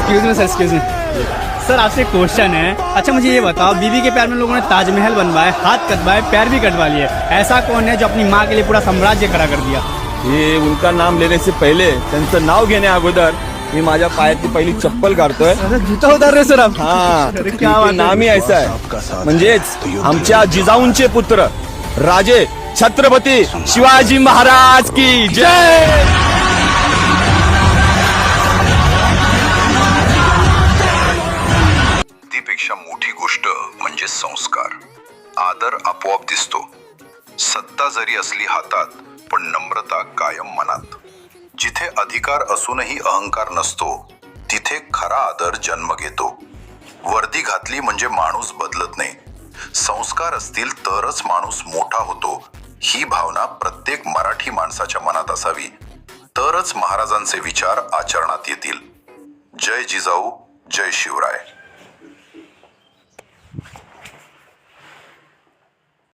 Excuse me sir, excuse me sir, आपसे question है। अच्छा मुझे ये बताओ, बीवी के प्यार में लोगों ने ताजमहल बनवाए, हाथ कटवाए, पैर भी कटवा लिए, ऐसा कौन है जो अपनी माँ के लिए पूरा साम्राज्य खड़ा कर दिया? हे उनका नाम लेने से पहिले त्यांचं नाव घेण्या अगोदर मी माझ्या पायातली पहिली चप्पल काढतोय। जूता उतार रहे सर आप? हाँ, क्या बात है? नाम ही ऐसा आहे। म्हणजेच आमच्या जिजाऊंचे पुत्र राजे छत्रपती शिवाजी महाराज की जय। पेक्षा मोठी गोष्ट म्हणजे संस्कार। आदर आपोआप दिसतो। सत्ता जरी असली हातात, पण नम्रता कायम मनात। जिथे अधिकार असूनही अहंकार नसतो, तिथे खरा आदर जन्म घेतो। वर्दी घातली म्हणजे माणूस बदलत नाही, संस्कार असतील तरच माणूस मोठा होतो। ही भावना प्रत्येक मराठी माणसाच्या मनात असावी, तरच महाराजांचे विचार आचरणात येतील। जय जिजाऊ, जय शिवराय।